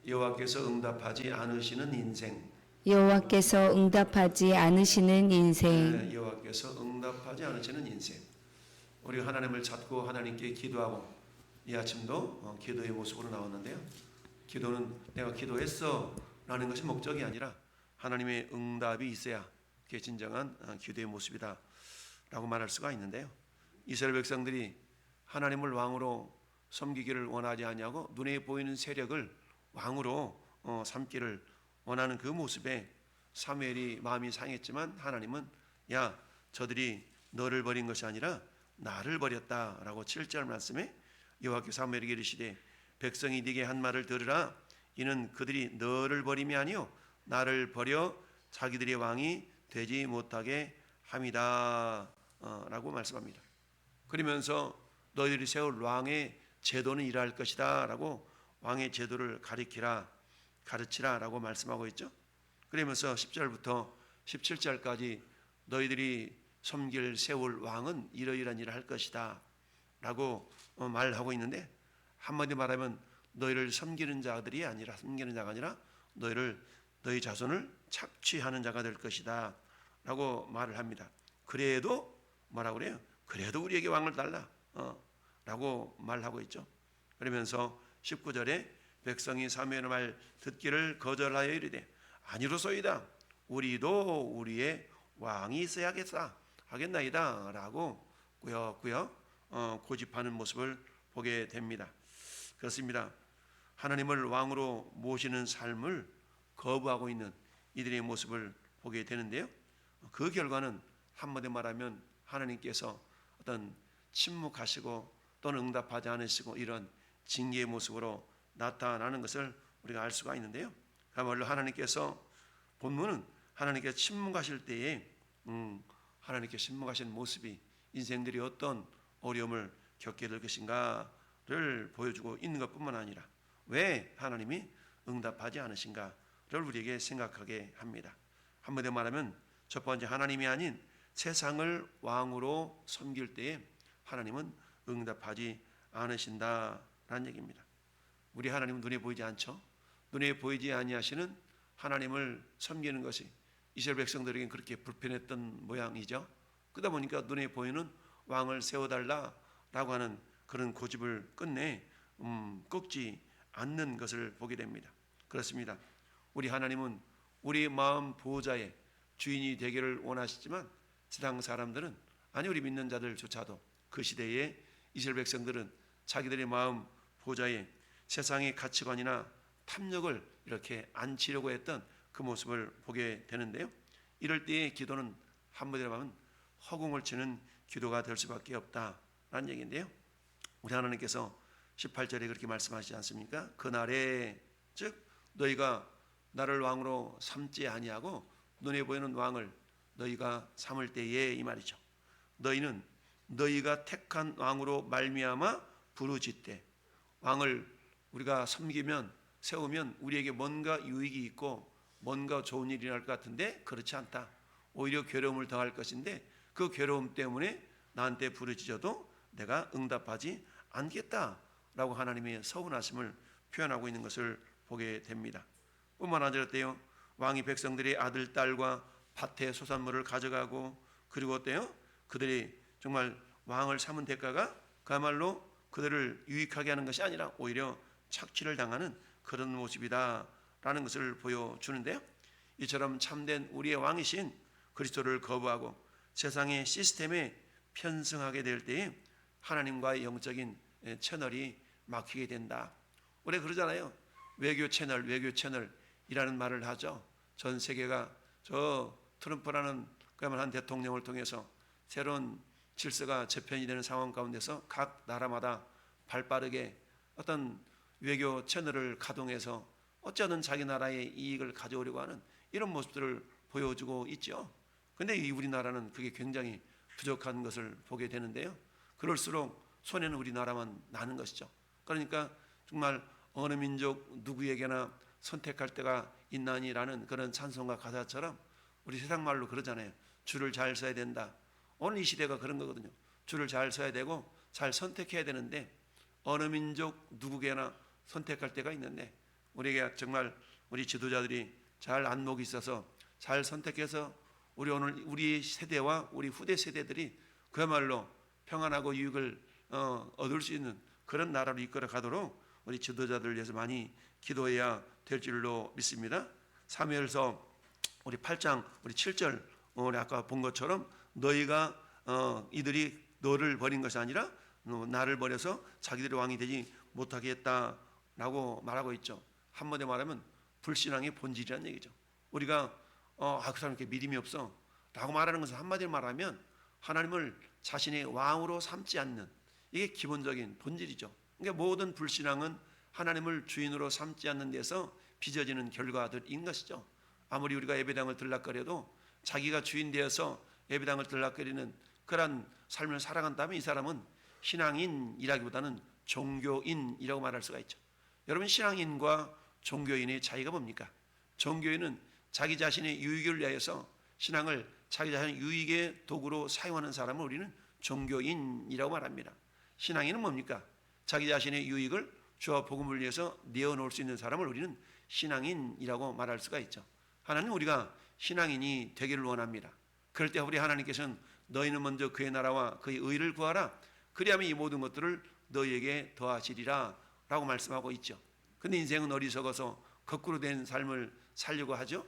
여호와께서 응답하지 않으시는 인생. 여호와께서 응답하지 않으시는 인생. 여호와께서 응답하지 않으시는 인생. 우리 하나님을 찾고 하나님께 기도하고 이 아침도 기도의 모습으로 나왔는데요. 기도는 내가 기도했어 라는 것이 목적이 아니라 하나님의 응답이 있어야 그게 진정한 기도의 모습이다 라고 말할 수가 있는데요. 이스라엘 백성들이 하나님을 왕으로 섬기기를 원하지 않냐고 눈에 보이는 세력을 왕으로 삼기를 원하는 그 모습에 사무엘이 마음이 상했지만 하나님은 야 저들이 너를 버린 것이 아니라 나를 버렸다라고 7절 말씀에 여호와께서 사무엘에게 이르시되 백성이 네게 한 말을 들으라. 이는 그들이 너를 버림이 아니요 나를 버려 자기들의 왕이 되지 못하게 함이다 라고 말씀합니다. 그러면서 너희들이 세울 왕의 제도는 이러할 것이다 라고 왕의 제도를 가르치라 라고 말씀하고 있죠. 그러면서 10절부터 17절까지 너희들이 섬길 세울 왕은 이러이러한 일을 할 것이다 라고 말하고 있는데, 한마디 말하면 너희를 섬기는 자가 아니라 너희 자손을 착취하는 자가 될 것이다 라고 말을 합니다. 그래도 뭐라고 그래요? 그래도 우리에게 왕을 달라 라고 말하고 있죠. 그러면서 19절에 백성이 사무엘의 말 듣기를 거절하여 이르되 아니로소이다 우리도 우리의 왕이 하겠나이다 라고 꾸역꾸역 고집하는 모습을 보게 됩니다. 그렇습니다. 하나님을 왕으로 모시는 삶을 거부하고 있는 이들의 모습을 보게 되는데요. 그 결과는 한마디 말하면 하나님께서 어떤 침묵하시고 또는 응답하지 않으시고 이런 징계의 모습으로 나타나는 것을 우리가 알 수가 있는데요. 그야말로 하나님께서 본문은 하나님께서 침묵하실 때에 하나님께 침묵하신 모습이 인생들이 어떤 어려움을 겪게 될 것인가를 보여주고 있는 것뿐만 아니라 왜 하나님이 응답하지 않으신가를 우리에게 생각하게 합니다. 한마디로 말하면 첫 번째, 하나님이 아닌 세상을 왕으로 섬길 때에 하나님은 응답하지 않으신다라는 얘기입니다. 우리 하나님은 눈에 보이지 않죠. 눈에 보이지 아니하시는 하나님을 섬기는 것이 이스라엘 백성들에게 그렇게 불편했던 모양이죠. 그러다 보니까 눈에 보이는 왕을 세워달라라고 하는 그런 고집을 끝내 꺾지 않는 것을 보게 됩니다. 그렇습니다. 우리 하나님은 우리 마음 보호자의 주인이 되기를 원하시지만 세상 사람들은, 아니 우리 믿는 자들조차도 그 시대에 이스라엘 백성들은 자기들의 마음 보호자의 세상의 가치관이나 탐욕을 이렇게 안치려고 했던 그 모습을 보게 되는데요. 이럴 때의 기도는 한마디로 하면 허공을 치는 기도가 될 수밖에 없다라는 얘기인데요. 우리 하나님께서 18절에 그렇게 말씀하시지 않습니까? 그날에 즉 너희가 나를 왕으로 삼지 아니하고 눈에 보이는 왕을 너희가 삼을 때에 이 말이죠. 너희는 너희가 택한 왕으로 말미암아 부르짖되, 왕을 우리가 섬기면 세우면 우리에게 뭔가 유익이 있고 뭔가 좋은 일이 날 것 같은데 그렇지 않다. 오히려 괴로움을 더할 것인데 그 괴로움 때문에 나한테 부르짖어도 내가 응답하지 않겠다라고 하나님의 서운하심을 표현하고 있는 것을 보게 됩니다. 뿐만 아니라 때요, 왕이 백성들의 아들 딸과 밭의 소산물을 가져가고, 그리고 어때요? 그들이 정말 왕을 삼은 대가가 그야말로 그들을 유익하게 하는 것이 아니라 오히려 착취를 당하는 그런 모습이다라는 것을 보여주는데요. 이처럼 참된 우리의 왕이신 그리스도를 거부하고 세상의 시스템에 편승하게 될 때에 하나님과의 영적인 채널이 막히게 된다. 우리 그러잖아요. 외교 채널이라는 말을 하죠. 전 세계가 저 트럼프라는 그야말로 한 대통령을 통해서 새로운 질서가 재편이 되는 상황 가운데서 각 나라마다 발빠르게 어떤 외교 채널을 가동해서 어쩌든 자기 나라의 이익을 가져오려고 하는 이런 모습들을 보여주고 있죠. 그런데 우리나라는 그게 굉장히 부족한 것을 보게 되는데요. 그럴수록 손해는 우리나라만 나는 것이죠. 그러니까 정말 어느 민족 누구에게나 선택할 때가 있나니라는 그런 찬송가 가사처럼 우리 세상 말로 그러잖아요. 줄을 잘 서야 된다. 오늘 이 시대가 그런 거거든요. 줄을 잘 서야 되고 잘 선택해야 되는데 어느 민족 누구에게나 선택할 때가 있는데 우리에게 정말 우리 지도자들이 잘 안목이 있어서 잘 선택해서 우리 오늘 우리 세대와 우리 후대 세대들이 그야말로 평안하고 유익을 얻을 수 있는 그런 나라로 이끌어 가도록 우리 지도자들을 위해서 많이 기도해야 될 줄로 믿습니다. 사무엘서 우리 8장 우리 7절 우리 아까 본 것처럼 너희가 이들이 너를 버린 것이 아니라 나를 버려서 자기들의 왕이 되지 못하게 했다라고 말하고 있죠. 한마디로 말하면 불신앙의 본질이라는 얘기죠. 우리가 그 사람께 믿음이 없어 라고 말하는 것은 한마디로 말하면 하나님을 자신의 왕으로 삼지 않는, 이게 기본적인 본질이죠. 그러니까 모든 불신앙은 하나님을 주인으로 삼지 않는 데서 빚어지는 결과들인 것이죠. 아무리 우리가 예배당을 들락거려도 자기가 주인 되어서 예배당을 들락거리는 그런 삶을 살아간다면 이 사람은 신앙인이라기보다는 종교인이라고 말할 수가 있죠. 여러분, 신앙인과 종교인의 차이가 뭡니까? 종교인은 자기 자신의 유익을 위해서 신앙을 자기 자신의 유익의 도구로 사용하는 사람을 우리는 종교인이라고 말합니다. 신앙인은 뭡니까? 자기 자신의 유익을 주와 복음을 위해서 내어놓을 수 있는 사람을 우리는 신앙인이라고 말할 수가 있죠. 하나님, 우리가 신앙인이 되기를 원합니다. 그럴 때 우리 하나님께서는 너희는 먼저 그의 나라와 그의 의를 구하라, 그리하면 이 모든 것들을 너희에게 더하시리라 라고 말씀하고 있죠. 근데 인생은 어리석어서 거꾸로 된 삶을 살려고 하죠.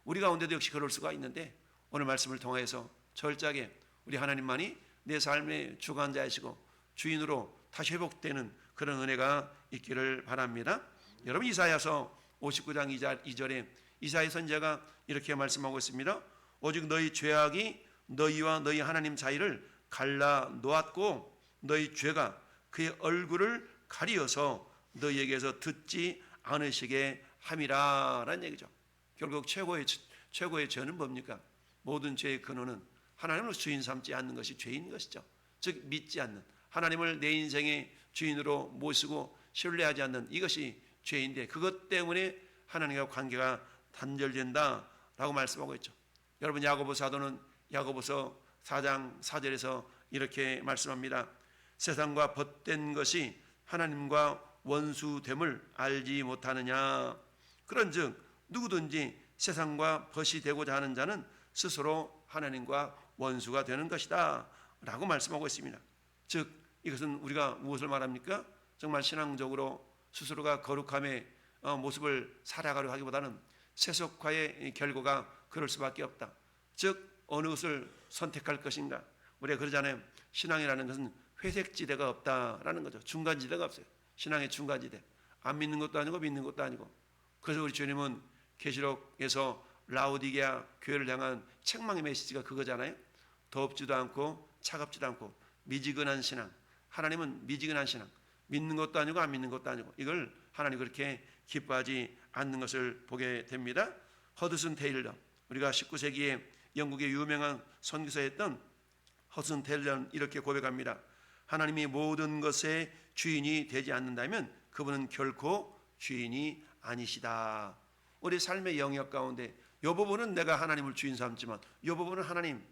우리 가운데도 역시 그럴 수가 있는데 오늘 말씀을 통해서 철저하게 우리 하나님만이 내 삶의 주관자이시고 주인으로 다시 회복되는 그런 은혜가 있기를 바랍니다. 여러분, 이사야서 59장 2절에 이사야 선지자가 이렇게 말씀하고 있습니다. 오직 너희 죄악이 너희와 너희 하나님 사이를 갈라 놓았고 너희 죄가 그의 얼굴을 가리어서 너희에게서 듣지 않으시게 함이라 라는 얘기죠. 결국 최고의 죄는 뭡니까? 모든 죄의 근원은 하나님을 주인 삼지 않는 것이 죄인 것이죠. 즉 믿지 않는, 하나님을 내 인생의 주인으로 모시고 신뢰하지 않는 이것이 죄인데, 그것 때문에 하나님과 관계가 단절된다라고 말씀하고 있죠. 여러분, 야고보 사도는 야고보서 4장 4절에서 이렇게 말씀합니다. 세상과 벗된 것이 하나님과 원수됨을 알지 못하느냐. 그런즉 누구든지 세상과 벗이 되고자 하는 자는 스스로 하나님과 원수가 되는 것이다 라고 말씀하고 있습니다. 즉 이것은 우리가 무엇을 말합니까? 정말 신앙적으로 스스로가 거룩함의 모습을 살아가려 하기보다는 세속화의 결과가 그럴 수밖에 없다. 즉 어느 것을 선택할 것인가. 우리가 그러잖아요. 신앙이라는 것은 회색지대가 없다라는 거죠. 중간지대가 없어요. 신앙의 중간지대. 안 믿는 것도 아니고 믿는 것도 아니고. 그래서 우리 주님은 계시록에서 라오디게아 교회를 향한 책망의 메시지가 그거잖아요. 덥지도 않고 차갑지도 않고 미지근한 신앙. 하나님은 미지근한 신앙. 믿는 것도 아니고 안 믿는 것도 아니고, 이걸 하나님 그렇게 기뻐하지 않는 것을 보게 됩니다. 허드슨 테일러, 우리가 19세기에 영국의 유명한 선교사였던 허드슨 테일러는 이렇게 고백합니다. 하나님이 모든 것의 주인이 되지 않는다면 그분은 결코 주인이 아니시다. 우리 삶의 영역 가운데 이 부분은 내가 하나님을 주인 삼지만 이 부분은 하나님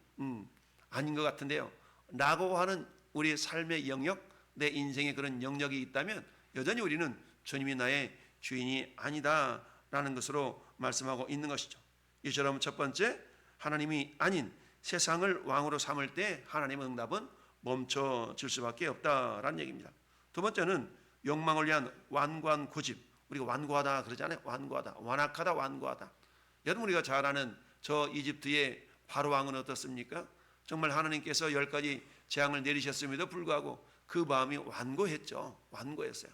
아닌 것 같은데요 라고 하는 우리 삶의 영역, 내 인생에 그런 영역이 있다면 여전히 우리는 주님이 나의 주인이 아니다 라는 것으로 말씀하고 있는 것이죠. 이처럼 첫 번째, 하나님이 아닌 세상을 왕으로 삼을 때 하나님의 응답은 멈춰질 수밖에 없다라는 얘기입니다. 두 번째는 욕망을 위한 완고한 고집. 우리가 완고하다 그러잖아요. 완고하다, 완악하다, 완고하다. 여러분, 우리가 잘 아는 저 이집트의 바로 왕은 어떻습니까? 정말 하나님께서 10가지 재앙을 내리셨음에도 불구하고 그 마음이 완고했죠. 완고했어요.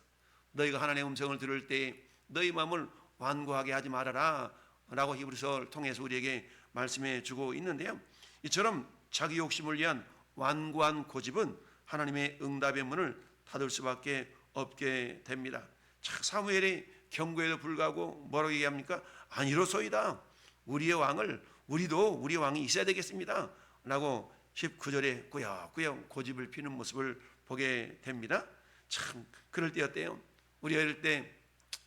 너희가 하나님의 음성을 들을 때 너희 마음을 완고하게 하지 말아라 라고 히브리서를 통해서 우리에게 말씀해 주고 있는데요, 이처럼 자기 욕심을 위한 완고한 고집은 하나님의 응답의 문을 닫을 수밖에 없게 됩니다. 사무엘의 경고에도 불구하고 뭐라고 얘기합니까? 아니로소이다. 우리의 왕을, 우리도 우리 왕이 있어야 되겠습니다 라고 19절에 꾸역꾸역 고집을 피는 모습을 보게 됩니다. 참 그럴 때였대요. 우리 어릴 때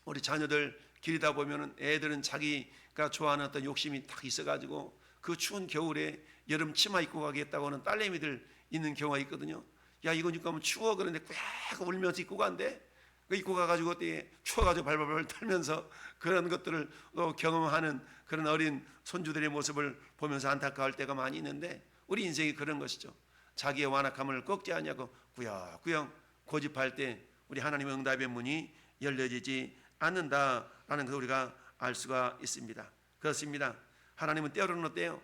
우리 자녀들 기르다 보면은 애들은 자기가 좋아하는 어떤 욕심이 딱 있어가지고 그 추운 겨울에 여름 치마 입고 가겠다고 하는 딸내미들 있는 경우가 있거든요. 야, 이거 입고 가면 추워. 그런데 꽉 울면서 입고 간대. 그 입고 가가지고 어떻게 추워가지고 발발발 떨면서 그런 것들을 또 경험하는 그런 어린 손주들의 모습을 보면서 안타까울 때가 많이 있는데, 우리 인생이 그런 것이죠. 자기의 완악함을 꺾지 않냐고 꾸역꾸역 고집할 때 우리 하나님의 응답의 문이 열려지지 않는다라는 것을 우리가 알 수가 있습니다. 그렇습니다. 하나님은 때로는 어때요?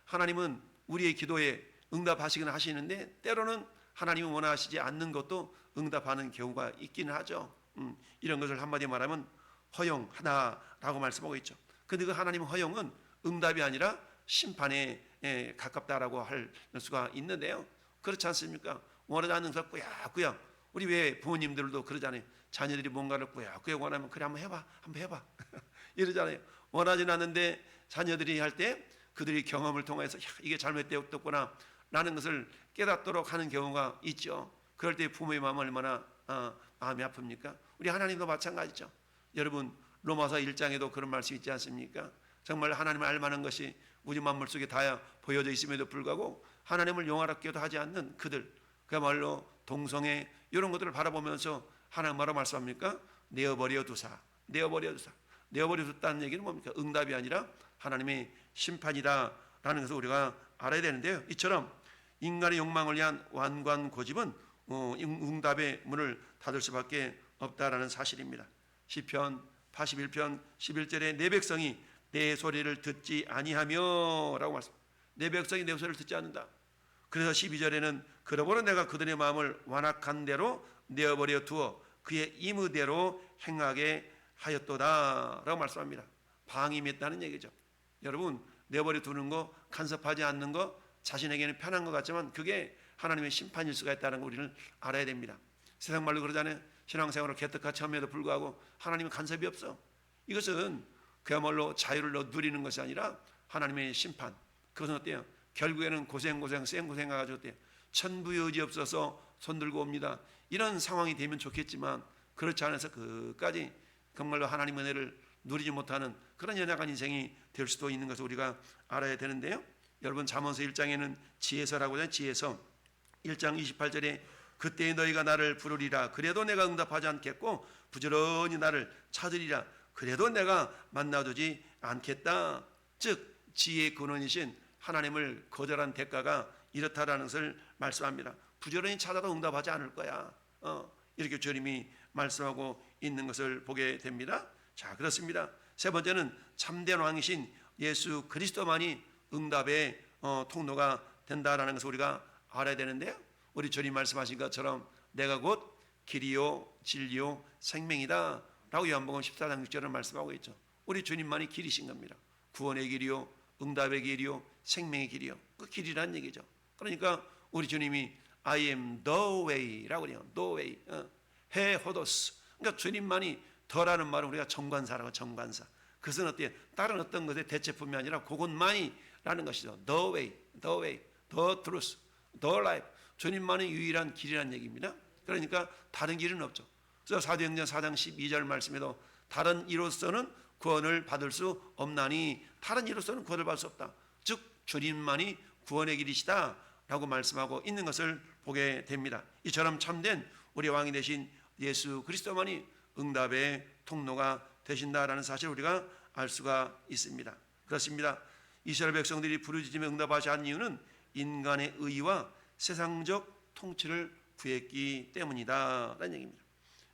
하나님은 우리의 기도에 응답하시긴 하시는데, 때로는 하나님이 원하시지 않는 것도 응답하는 경우가 있기는 하죠. 이런 것을 한마디 말하면 허용하다라고 말씀하고 있죠. 근데 그 하나님의 허용은 응답이 아니라 심판에 가깝다라고 할 수가 있는데요. 그렇지 않습니까? 원하지 않는 것을 꾸역꾸역, 우리 왜 부모님들도 그러잖아요. 자녀들이 뭔가를 꾸역꾸역 원하면 그래 한번 해봐 이러잖아요. 원하지는 않는데 자녀들이 할 때 그들이 경험을 통해서 이게 잘못되었구나 라는 것을 깨닫도록 하는 경우가 있죠. 그럴 때 부모의 마음은 얼마나 마음이 아픕니까? 우리 하나님도 마찬가지죠. 여러분, 로마서 1장에도 그런 말씀이 있지 않습니까? 정말 하나님을 알만한 것이 우주 만물 속에 다 보여져 있음에도 불구하고 하나님을 용화롭게도 하지 않는 그들, 그야말로 동성애 이런 것들을 바라보면서 하나님 뭐라고 말씀합니까? 내어버려 두다는 얘기는 뭡니까? 응답이 아니라 하나님의 심판이다라는 것을 우리가 알아야 되는데요. 이처럼 인간의 욕망을 위한 완고한 고집은 응답의 문을 닫을 수밖에 없다라는 사실입니다. 시편 81편 11절에 내 백성이 내 소리를 듣지 아니하며 라고 말씀합니다. 내 백성이 내 소리를 듣지 않는다. 그래서 12절에는 그러므로 내가 그들의 마음을 완악한 대로 내어버려 두어 그의 임의대로 행하게 하였도다 라고 말씀합니다. 방임했다는 얘기죠. 여러분, 내버려 두는 거, 간섭하지 않는 거 자신에게는 편한 것 같지만 그게 하나님의 심판일 수가 있다는 걸 우리는 알아야 됩니다. 세상 말로 그러잖아요. 신앙생활을 개떡같이 함에도 불구하고 하나님의 간섭이 없어. 이것은 그야말로 자유를 누리는 것이 아니라 하나님의 심판. 그것은 어때요? 결국에는 생고생해가지고 어때요? 천부의 의지 없어서 손들고 옵니다. 이런 상황이 되면 좋겠지만 그렇지 않아서 끝까지 정말로 하나님의 은혜를 누리지 못하는 그런 연약한 인생이 될 수도 있는 것을 우리가 알아야 되는데요. 여러분, 잠언서 1장에는 지혜서라고 하잖아요. 지혜서 1장 28절에 그때 너희가 나를 부르리라 그래도 내가 응답하지 않겠고 부지런히 나를 찾으리라 그래도 내가 만나두지 않겠다. 즉 지혜의 근원이신 하나님을 거절한 대가가 이렇다라는 것을 말씀합니다. 부지런히 찾아도 응답하지 않을 거야. 이렇게 주님이 말씀하고 있는 것을 보게 됩니다. 자, 그렇습니다. 세 번째는 참된 왕이신 예수 그리스도만이 응답의 통로가 된다라는 것을 우리가 알아야 되는데요. 우리 주님 말씀하신 것처럼 내가 곧 길이요 진리요 생명이다 라고 요한복음 14장 6절을 말씀하고 있죠. 우리 주님만이 길이신 겁니다. 구원의 길이요 응답의 길이요 생명의 길이요. 그 길이란 얘기죠. 그러니까 우리 주님이 I am the way라고 그래요. the way. 헤호도스. 그러니까 주님만이 더라는 말은 우리가 정관사라고 정관사. 그것은 어때요? 다른 어떤 것의 대체품이 아니라 그것만이라는 것이죠. The way, the truth, the life. 주님만의 유일한 길이라는 얘기입니다. 그러니까 다른 길은 없죠. 그래서 사도행전 4장 12절 말씀에도 다른 이로서는 구원을 받을 수 없나니 다른 이로서는 구원을 받을 수 없다. 즉 주님만이 구원의 길이시다 라고 말씀하고 있는 것을 보게 됩니다. 이처럼 참된 우리 왕이 되신 예수 그리스도만이 응답의 통로가 되신다라는 사실을 우리가 알 수가 있습니다. 그렇습니다. 이스라엘 백성들이 부르짖으며 응답하지 않은 이유는 인간의 의와 세상적 통치를 구했기 때문이다 라는 얘기입니다.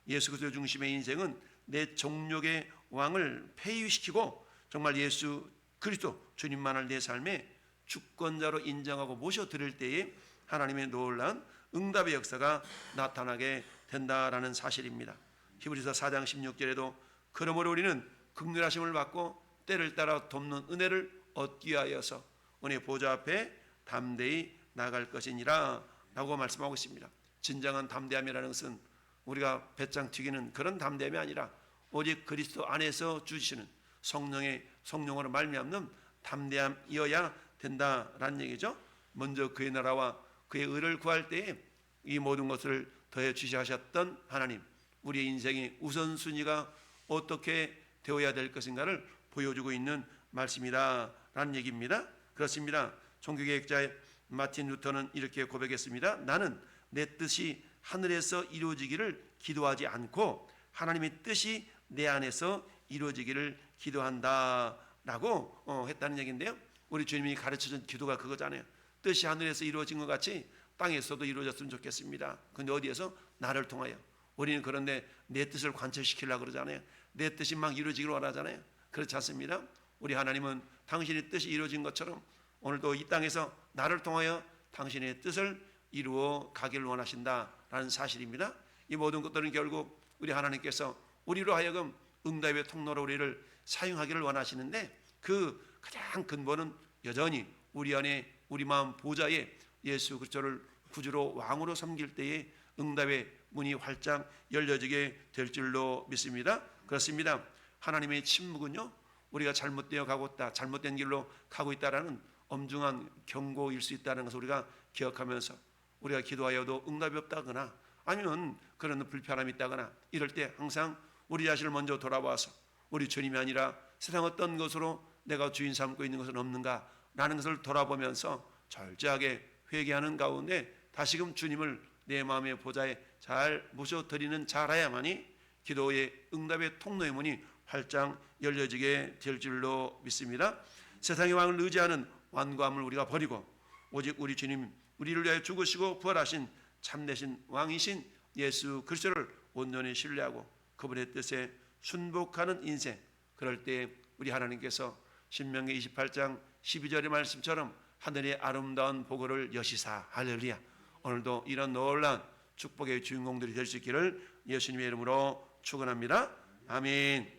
예수 그리스도 중심의 인생은 내 정욕의 왕을 폐위시키고 정말 예수 그리스도 주님만을 내 삶의 주권자로 인정하고 모셔드릴 때에 하나님의 놀라운 응답의 역사가 나타나게 된다라는 사실입니다. 히브리서 4장 16절에도 그러므로 우리는 긍휼하심을 받고 때를 따라 돕는 은혜를 얻기 위하여서 은혜 보좌 앞에 담대히 나갈 것이니라 라고 말씀하고 있습니다. 진정한 담대함이라는 것은 우리가 배짱 튀기는 그런 담대함이 아니라 오직 그리스도 안에서 주시는 성령으로 말미암는 담대함이어야 된다라는 얘기죠. 먼저 그의 나라와 그의 의를 구할 때에 이 모든 것을 더해 주시하셨던 하나님, 우리의 인생의 우선순위가 어떻게 되어야 될 것인가를 보여주고 있는 말씀이다라는 얘기입니다. 그렇습니다. 종교개혁자 마틴 루터는 이렇게 고백했습니다. 나는 내 뜻이 하늘에서 이루어지기를 기도하지 않고 하나님의 뜻이 내 안에서 이루어지기를 기도한다라고 했다는 얘기인데요. 우리 주님이 가르쳐준 기도가 그거잖아요. 뜻이 하늘에서 이루어진 것 같이 땅에서도 이루어졌으면 좋겠습니다. 근데 어디에서? 나를 통하여. 우리는 그런데 내 뜻을 관철시키려고 그러잖아요. 내 뜻이 막 이루어지기를 원하잖아요. 그렇지 않습니다. 우리 하나님은 당신의 뜻이 이루어진 것처럼 오늘도 이 땅에서 나를 통하여 당신의 뜻을 이루어 가기를 원하신다라는 사실입니다. 이 모든 것들은 결국 우리 하나님께서 우리로 하여금 응답의 통로로 우리를 사용하기를 원하시는데, 그 가장 근본은 여전히 우리 안에 우리 마음 보좌에 예수 그리스도를 구주로 왕으로 섬길 때에 응답의 문이 활짝 열려지게 될 줄로 믿습니다. 그렇습니다. 하나님의 침묵은요, 우리가 잘못되어 가고 있다, 잘못된 길로 가고 있다라는 엄중한 경고일 수 있다는 것을 우리가 기억하면서 우리가 기도하여도 응답이 없다거나 아니면 그런 불편함이 있다거나 이럴 때 항상 우리 자신을 먼저 돌아봐서 우리 주님이 아니라 세상 어떤 것으로 내가 주인 삼고 있는 것은 없는가 라는 것을 돌아보면서 철저하게 회개하는 가운데 다시금 주님을 내 마음의 보좌에 잘 모셔드리는 자라야만이 기도의 응답의 통로의 문이 활짝 열려지게 될 줄로 믿습니다. 세상의 왕을 의지하는 완고함을 우리가 버리고 오직 우리 주님, 우리를 위하여 죽으시고 부활하신 참되신 왕이신 예수 그리스도를 온전히 신뢰하고 그분의 뜻에 순복하는 인생, 그럴 때 우리 하나님께서 신명기 28장 12절의 말씀처럼 하늘의 아름다운 보고를 여시사, 할렐루야, 오늘도 이런 놀라운 축복의 주인공들이 될 수 있기를 예수님의 이름으로 축원합니다. 아멘.